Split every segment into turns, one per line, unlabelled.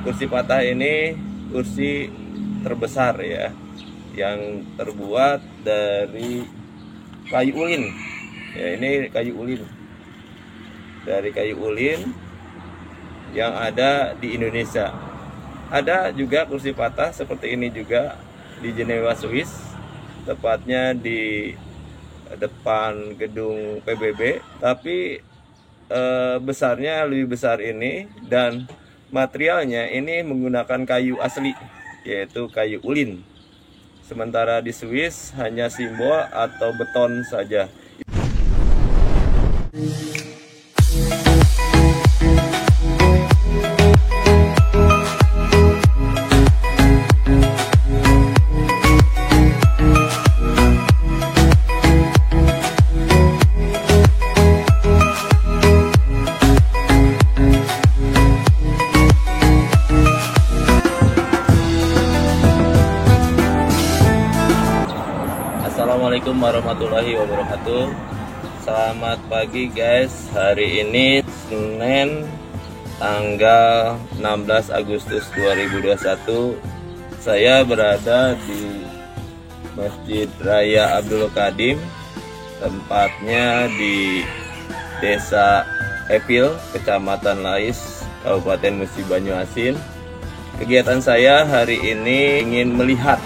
kursi patah ini kursi terbesar ya, yang terbuat dari kayu ulin. Ya, ini kayu ulin. Dari kayu ulin yang ada di Indonesia. Ada juga kursi patah seperti ini juga di Jenewa, Swiss, tepatnya di depan gedung PBB, tapi besarnya lebih besar ini, dan materialnya ini menggunakan kayu asli, yaitu kayu ulin. Sementara di Swiss hanya simbol atau beton saja. Assalamualaikum warahmatullahi wabarakatuh. Selamat pagi guys. Hari ini Senin tanggal 16 Agustus 2021. Saya berada di Masjid Raya Abdul Qadim, tempatnya di Desa Epil, Kecamatan Lais, Kabupaten Musi Banyuasin. Kegiatan saya hari ini ingin melihat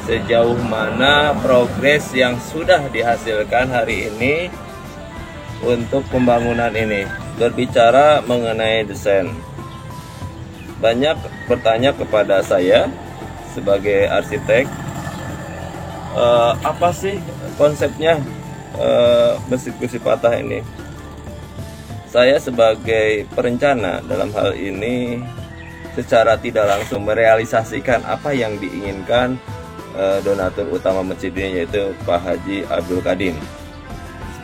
sejauh mana progres yang sudah dihasilkan hari ini untuk pembangunan ini. Berbicara mengenai desain, banyak bertanya kepada saya sebagai arsitek, apa sih konsepnya masjid kursi patah ini. Saya sebagai perencana dalam hal ini secara tidak langsung merealisasikan apa yang diinginkan donatur utama masjid ini, yaitu Pak Haji Abdul Qadim.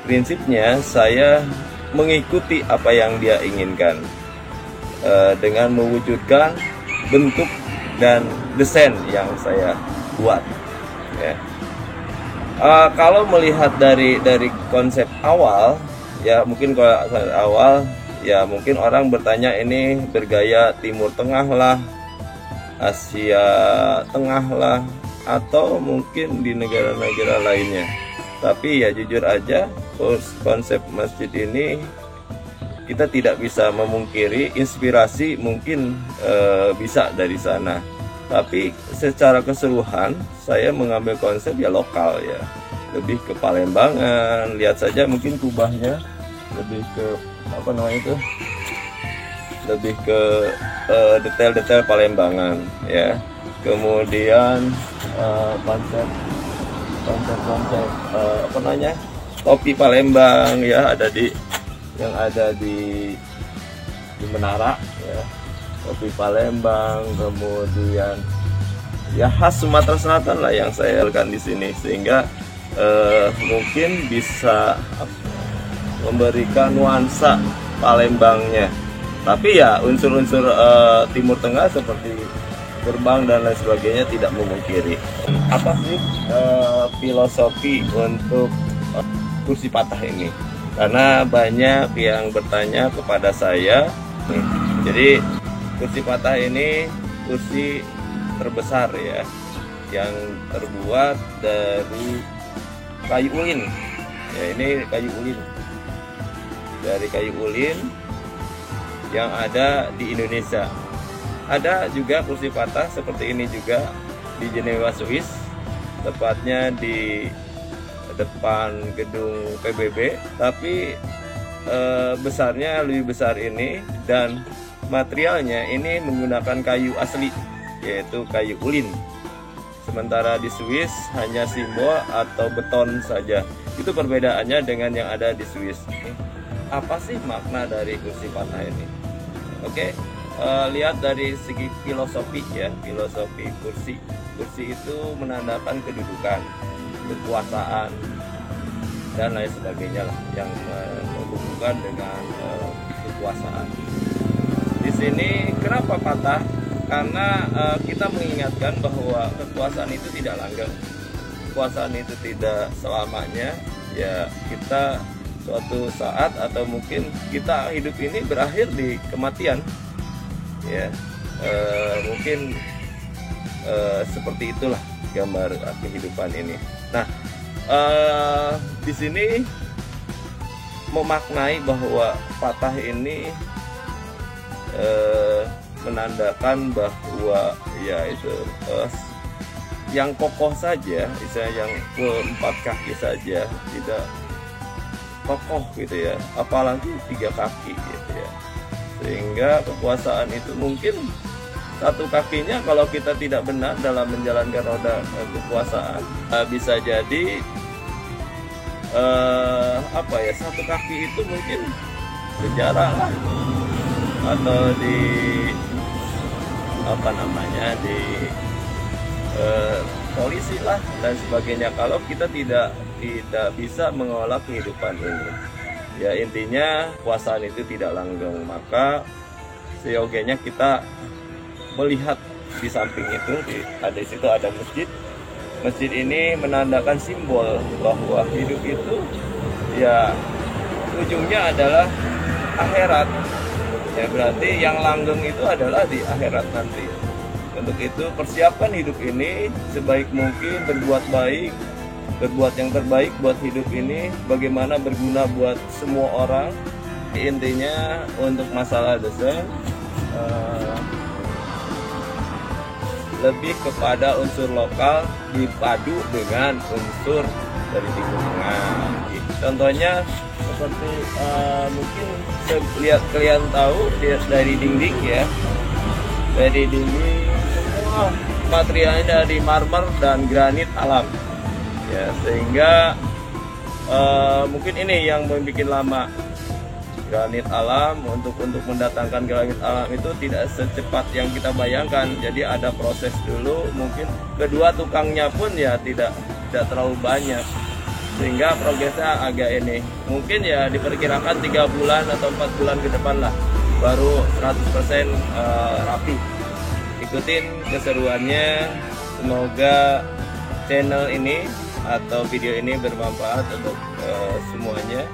Prinsipnya saya mengikuti apa yang dia inginkan dengan mewujudkan bentuk dan desain yang saya buat ya. Kalau melihat dari konsep awal ya, mungkin kalau awal ya mungkin orang bertanya ini bergaya Timur Tengah lah, Asia Tengah lah, atau mungkin di negara-negara lainnya. Tapi ya jujur aja, konsep masjid ini kita tidak bisa memungkiri inspirasi mungkin bisa dari sana. Tapi secara keseluruhan saya mengambil konsep ya lokal ya, lebih ke Palembangan. Lihat saja mungkin kubahnya lebih ke apa namanya itu, lebih ke detail-detail Palembangan ya. Kemudian konsep apa namanya, topi Palembang ya, ada di yang ada di menara ya, topi Palembang. Kemudian ya khas Sumatera Selatan lah yang saya lakukan di sini, sehingga mungkin bisa memberikan nuansa Palembangnya, tapi ya unsur-unsur Timur Tengah seperti gerbang dan lain sebagainya tidak memungkiri. Apa sih filosofi untuk kursi patah ini? Karena banyak yang bertanya kepada saya. Jadi kursi patah ini kursi terbesar ya, yang terbuat dari kayu ulin. Ya, ini kayu ulin. Dari kayu ulin yang ada di Indonesia. Ada juga kursi patah seperti ini juga di Jenewa, Swiss, tepatnya di depan gedung PBB, tapi besarnya lebih besar ini, dan materialnya ini menggunakan kayu asli, yaitu kayu ulin. Sementara di Swiss hanya simbol atau beton saja. Itu perbedaannya dengan yang ada di Swiss. Apa sih makna dari kursi patah ini? Oke. Lihat dari segi filosofi ya, filosofi kursi. Kursi itu menandakan kedudukan, kekuasaan, dan lain sebagainya lah, yang menghubungkan dengan kekuasaan. Di sini kenapa patah? Karena kita mengingatkan bahwa kekuasaan itu tidak langgeng, kekuasaan itu tidak selamanya. Ya, kita suatu saat atau mungkin kita hidup ini berakhir di kematian. Ya, Mungkin seperti itulah gambar kehidupan ini. Nah, di sini memaknai bahwa patah ini menandakan bahwa ya itu yang kokoh saja, misalnya yang empat kaki saja tidak kokoh gitu ya, apalagi 3 kaki gitu ya. Sehingga kekuasaan itu mungkin satu kakinya kalau kita tidak benar dalam menjalankan roda kekuasaan, bisa jadi satu kaki itu mungkin penjara lah, atau di di polisi lah dan sebagainya, kalau kita tidak bisa mengolah kehidupan ini. Ya intinya kekuasaan itu tidak langgeng, maka seyogianya kita melihat di samping itu di situ ada masjid. Masjid ini menandakan simbol bahwa hidup itu ya ujungnya adalah akhirat. Ya berarti yang langgeng itu adalah di akhirat nanti. Untuk itu persiapkan hidup ini sebaik mungkin, berbuat baik, berbuat yang terbaik buat hidup ini, bagaimana berguna buat semua orang. Intinya untuk masalah dosa lebih kepada unsur lokal dipadu dengan unsur dari lingkungan. Contohnya seperti mungkin kalian tahu dari dinding ya, dari dinding semua materialnya dari marmer dan granit alam ya, sehingga mungkin ini yang membuat lama. Granit alam, untuk mendatangkan granit alam itu tidak secepat yang kita bayangkan. Jadi ada proses dulu, mungkin kedua tukangnya pun ya tidak terlalu banyak, sehingga progresnya agak ini. Mungkin ya diperkirakan 3 bulan atau 4 bulan ke depan lah baru 100% rapi. Ikutin keseruannya, semoga channel ini atau video ini bermanfaat untuk semuanya.